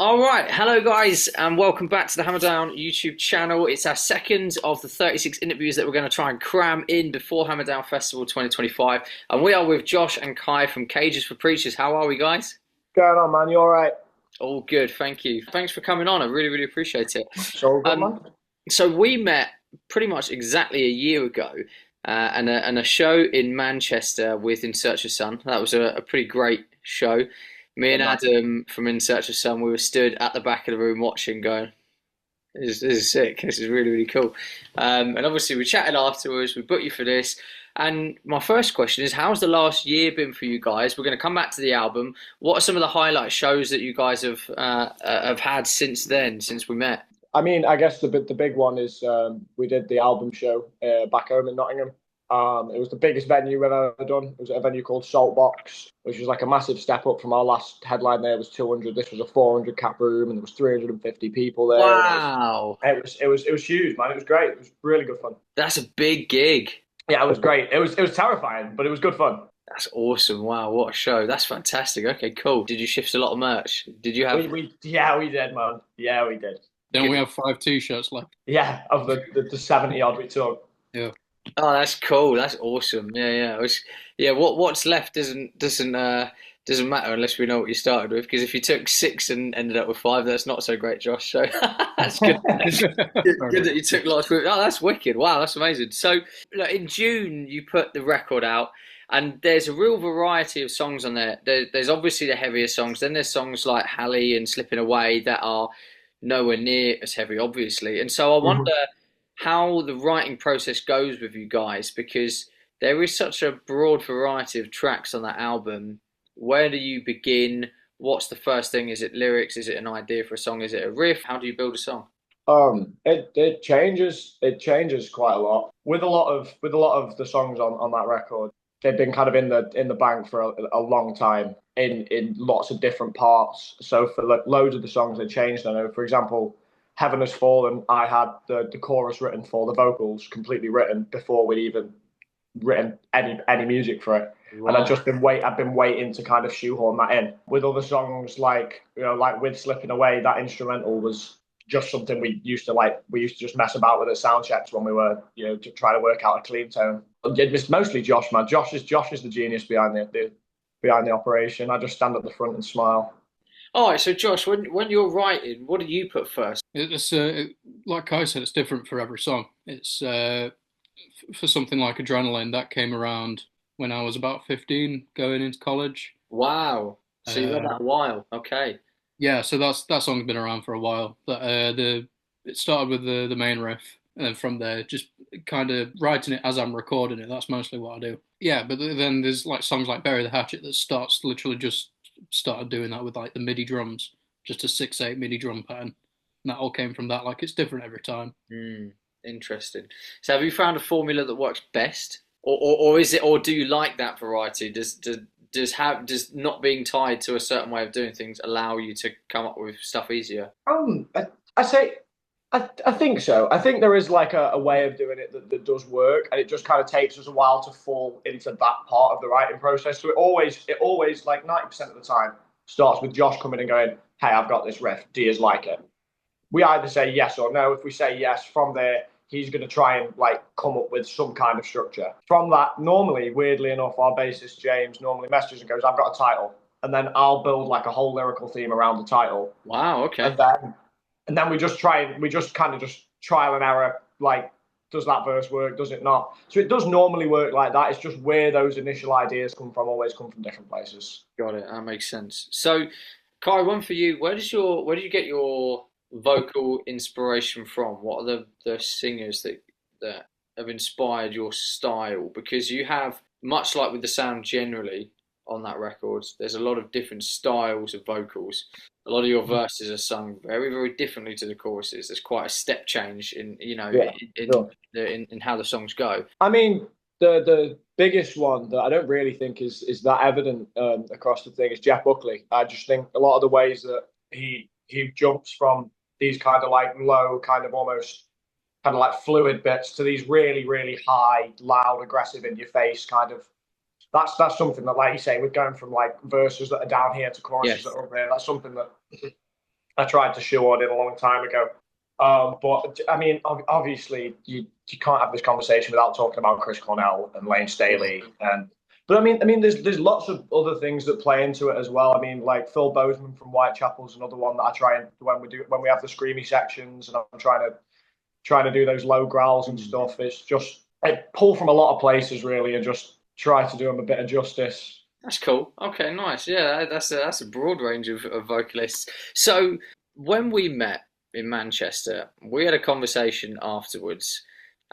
All right, hello guys, and welcome back to the Hammerdown YouTube channel. It's our second of the 36 interviews that we're going to try and cram in before Hammerdown Festival 2025. And we are with Josh and Kai from Cages for Preachers. How are we, guys? Going on, man? You all right? All good, thank you. Thanks for coming on. I really, really appreciate it. It's all good, Um, man. so we met pretty much exactly a year ago, and a show in Manchester with In Search of Sun. That was a pretty great show. Me Good and man. Adam from In Search of Sun, we were stood at the back of the room watching, going, "This is sick. This is really, really cool." And obviously, we chatted afterwards. We booked you for this. And my first question is, how's the last year been for you guys? We're going to come back to the album. What are some of the highlight shows that you guys have had since then, since we met? I mean, I guess the big one is we did the album show back home in Nottingham. It was the biggest venue we've ever done. It was at a venue called Saltbox, which was like a massive step up from our last headline. There was 200. This was a 400 cap room, and there was 350 people there. And Wow, it was huge, man. It was great. It was really good fun. that's a big gig. Yeah, it was great. It was terrifying, but it was good fun. That's awesome. Wow, what a show. That's fantastic. Okay, cool. Did you shift a lot of merch? Did you have We did, man. Yeah, we did. Don't we have five t-shirts left? Yeah, of the 70 odd we took. Yeah. Oh, that's cool. That's awesome. Yeah, yeah. Yeah, what's left doesn't matter unless we know what you started with. Because if you took six and ended up with five, that's not so great, Josh. So that's good. Good that you took lots. Oh, that's wicked. Wow, that's amazing. So, look, in June you put the record out, and there's a real variety of songs on there. There's obviously the heavier songs. Then there's songs like Hallie and Slipping Away that are nowhere near as heavy, obviously. And so I wonder how the writing process goes with you guys, because there is such a broad variety of tracks on that album. Where do you begin? What's the first thing? Is it lyrics? Is it an idea for a song? Is it a riff? How do you build a song? It changes. It changes quite a lot with a lot of the songs on that record. They've been kind of in the bank for a long time in lots of different parts. So for loads of the songs, they changed. I know, for example, Heaven Has Fallen. I had the chorus written for the vocals completely written before we'd even written any music for it. And Wow. I've been waiting to kind of shoehorn that in. With other songs like with Slipping Away, that instrumental was just something we used to just mess about with at sound checks when we were to try to work out a clean tone. It's mostly Josh, man. Josh is the genius behind the operation. I just stand at the front and smile. All right, so Josh, when you're writing, what do you put first? It's like I said, it's different for every song. It's for something like Adrenaline that came around when I was about 15, going into college. Wow. So you've had Uh, that a while. Okay. yeah, so that song's been around for a while. It started with the main riff, and then from there, just kind of writing it as I'm recording it. That's mostly what I do. Yeah, but then there's like songs like Bury the Hatchet that starts literally just started doing that with like the MIDI drums, just a 6/8 MIDI drum pattern. And that all came from that. Like it's different every time. Hmm. Interesting. So have you found a formula that works best? Or is it, or do you like that variety? Does not being tied to a certain way of doing things allow you to come up with stuff easier? I say I think so. I think there is like a way of doing it that does work, and it just kind of takes us a while to fall into that part of the writing process. So it always like 90% of the time starts with Josh coming and going, "Hey, I've got this riff. Do you like it?" We either say yes or no. If we say yes, from there he's going to try and like come up with some kind of structure. From that, normally, weirdly enough, our bassist James normally messages and goes, "I've got a title," and then I'll build like a whole lyrical theme around the title, Wow, and okay. then we just kind of just trial and error, like, does that verse work, does it not? So it does normally work like that. It's just where those initial ideas come from always come from different places. Got it. That makes sense. So, Kai, one for you. Where do you get your vocal inspiration from? What are the singers that have inspired your style? Because you have, much like with the sound generally on that record, there's a lot of different styles of vocals. A lot of your verses are sung very, very differently to the choruses. There's quite a step change in, Yeah, sure. in how the songs go. I mean, the biggest one that I don't really think is that evident across the thing is Jeff Buckley. I just think a lot of the ways that he jumps from these kind of like low, kind of almost kind of like fluid bits to these really, really high, loud, aggressive, in your face kind of. That's something that, like you say, we're going from like verses that are down here to choruses that Yes. are up there. That's something that I tried to shoehorn in a long time ago. But I mean, obviously, you can't have this conversation without talking about Chris Cornell and Lane Staley. And but I mean, there's lots of other things that play into it as well. I mean, like Phil Bozeman from Whitechapel's another one that I try and when we have the screamy sections, and I'm trying to do those low growls and stuff. It's just I pull from a lot of places really, and just try to do them a bit of justice. That's cool. Okay, nice. Yeah, that's a broad range of vocalists. So when we met in Manchester, we had a conversation afterwards,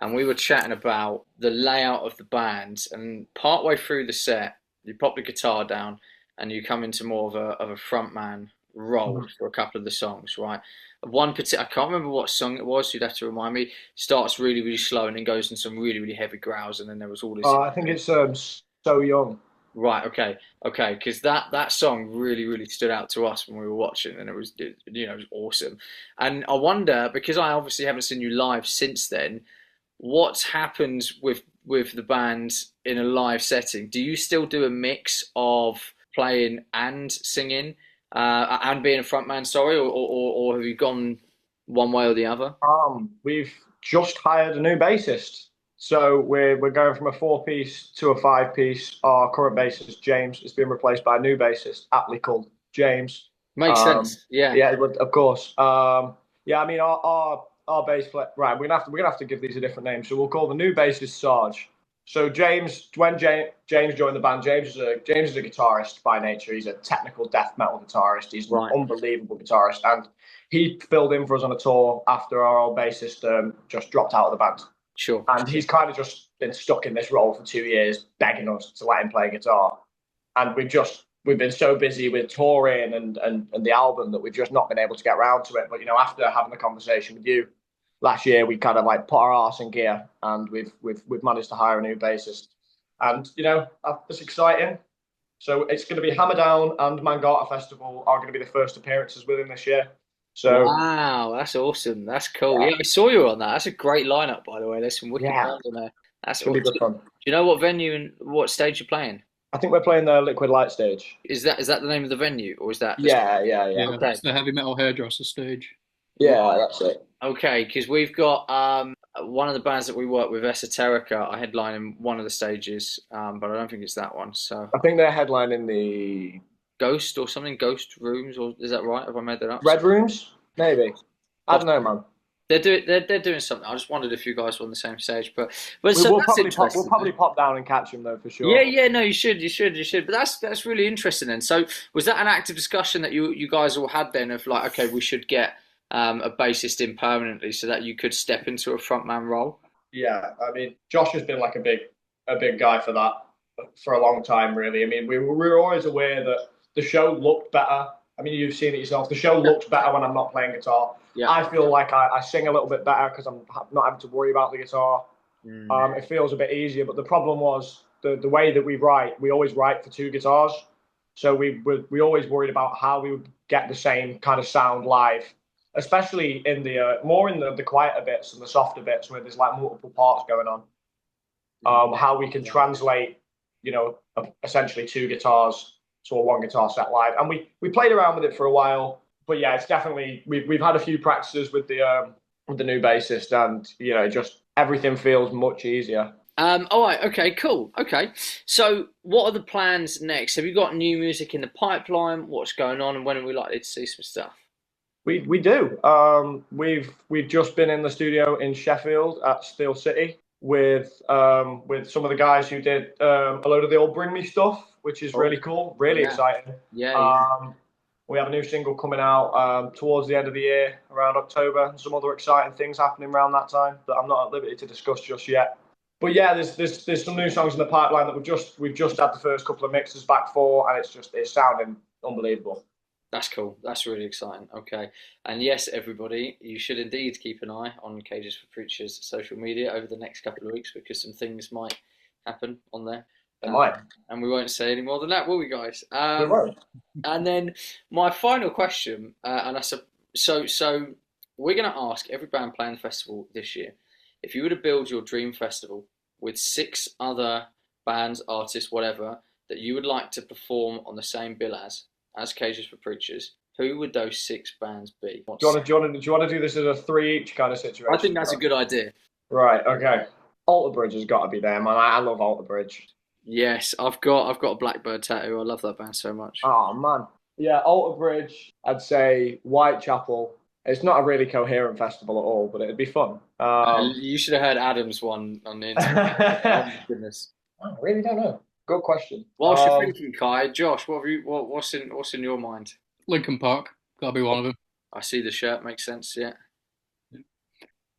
and we were chatting about the layout of the band. And partway through the set, you pop the guitar down, and you come into more of a frontman role for a couple of the songs, right? One particular, I can't remember what song it was. So you'd have to remind me. Starts really, really slow, and then goes in some really, really heavy growls, and then there was all this. I think it's So Young. Right, okay, because that song really, really stood out to us when we were watching, and it was awesome. And I wonder, because I obviously haven't seen you live since then, what's happened with the band in a live setting? Do you still do a mix of playing and singing, and being a frontman, sorry, or have you gone one way or the other? We've just hired a new bassist. So we're going from a four-piece to a five-piece. Our current bassist, James, is being replaced by a new bassist, aptly called James. Makes sense. Yeah. Yeah, of course. Yeah, I mean our bass player. Right, we're gonna have to give these a different name. So we'll call the new bassist Sarge. So James joined the band, James is a guitarist by nature. He's a technical death metal guitarist. He's an unbelievable guitarist, and he filled in for us on a tour after our old bassist just dropped out of the band. Sure. And he's kind of just been stuck in this role for 2 years, begging us to let him play guitar. And we've been so busy with touring and the album that we've just not been able to get around to it. But after having the conversation with you last year, we kind of like put our arse in gear, and we've managed to hire a new bassist. And it's exciting. So it's going to be Hammerdown and Mangata Festival are going to be the first appearances with him this year. So wow, that's awesome. That's cool. Yeah, I saw you on that. That's a great lineup, by the way. There's some wicked bands on there. That's it's gonna be good fun. Do you know what venue and what stage you're playing? I think we're playing the Liquid Light stage. Is that the name of the venue, or is that? Yeah. Okay. That's the heavy metal hairdresser stage. Yeah, that's it. Okay, because we've got one of the bands that we work with, Esoterica, are headlining one of the stages, but I don't think it's that one. So I think they're headlining the Ghost or something, Ghost Rooms, or is that right? Have I made that up? Red Rooms, maybe. I don't know, man. They're doing something. I just wondered if you guys were on the same stage, but we'll probably pop down and catch him though for sure. Yeah. No, you should. But that's really interesting. Then, so was that an active discussion that you guys all had then of like, okay, we should get a bassist in permanently so that you could step into a frontman role? Yeah, I mean, Josh has been like a big guy for that for a long time, really. I mean, we were always aware that the show looked better. I mean, you've seen it yourself. The show looks better when I'm not playing guitar. Yeah. I feel like I sing a little bit better because I'm not having to worry about the guitar. It feels a bit easier. But the problem was the way that we write. We always write for two guitars, so we always worried about how we would get the same kind of sound live, especially in the more in the quieter bits and the softer bits where there's like multiple parts going on. How we can translate, essentially two guitars to a one guitar set live, and we played around with it for a while. But yeah, it's definitely we've had a few practices with the new bassist, and just everything feels much easier. All right. Okay. Cool. Okay. So, what are the plans next? Have you got new music in the pipeline? What's going on, and when are we likely to see some stuff? We do. We've just been in the studio in Sheffield at Steel City with some of the guys who did a load of the old Bring Me stuff, which is really cool, really exciting. Yeah. We have a new single coming out towards the end of the year, around October, and some other exciting things happening around that time that I'm not at liberty to discuss just yet. But yeah, there's some new songs in the pipeline that we've just had the first couple of mixes back for, and it's sounding unbelievable. That's cool. That's really exciting. Okay. And yes, everybody, you should indeed keep an eye on Cages for Preachers social media over the next couple of weeks, because some things might happen on there. And we won't say any more than that, will we, guys? We won't. And then my final question, and so we're going to ask every band playing the festival this year, if you were to build your dream festival with 6 other bands, artists, whatever, that you would like to perform on the same bill as Cages for Preachers, Who would those 6 bands be? Do you want to do this as a 3 each kind of situation? I think that's a good idea. Right. Okay. Alter Bridge has got to be there, man. I love Alter Bridge. Yes, I've got a Blackbird tattoo. I love that band so much. Oh man. Yeah, Alter Bridge. I'd say Whitechapel. It's not a really coherent festival at all, but it'd be fun. You should have heard Adam's one on the internet. Oh my goodness. I really don't know. Good question. Whilst you're thinking, Kai, Josh, what's in your mind? Linkin Park, gotta be one of them. I see the shirt, makes sense, yeah.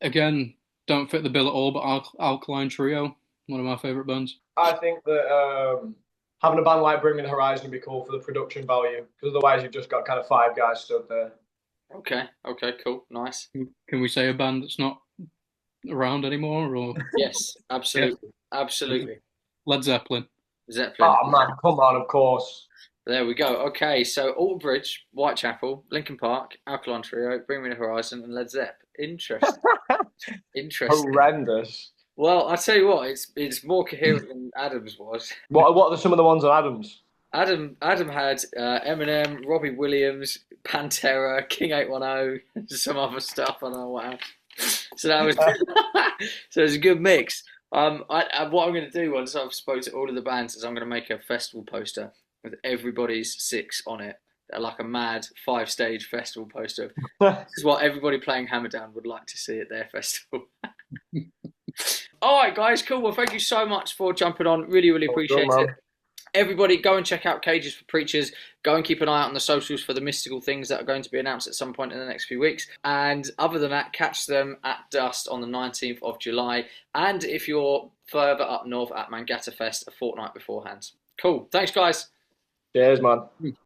Again, don't fit the bill at all, but Alkaline Trio, one of my favourite bands. I think that having a band like Bring Me the Horizon would be cool for the production value, because otherwise you've just got kind of 5 guys stood there. Okay, cool, nice. Can we say a band that's not around anymore? Or yes, absolutely, absolutely. Led Zeppelin. Oh man, come on, of course. There we go. Okay, so Alter Bridge, Whitechapel, Linkin Park, Alkaline Trio, Bring Me the Horizon, and Led Zepp. Interesting. Interesting. Horrendous. Well, I tell you what, it's more coherent than Adam's was. What are some of the ones on Adam's? Adam had Eminem, Robbie Williams, Pantera, King 810, some other stuff. I don't know what else. So that was so it was a good mix. What I'm going to do once I've spoken to all of the bands is I'm going to make a festival poster with everybody's 6 on it, like a mad 5-stage festival poster. This is what everybody playing Hammerdown would like to see at their festival. All right, guys, cool. Well, thank you so much for jumping on. Really, really appreciate it. Everybody, go and check out Cages for Preachers. Go and keep an eye out on the socials for the mystical things that are going to be announced at some point in the next few weeks. And other than that, catch them at Dust on the 19th of July. And if you're further up north, at Mangata Fest a fortnight beforehand. Cool. Thanks, guys. Cheers, man.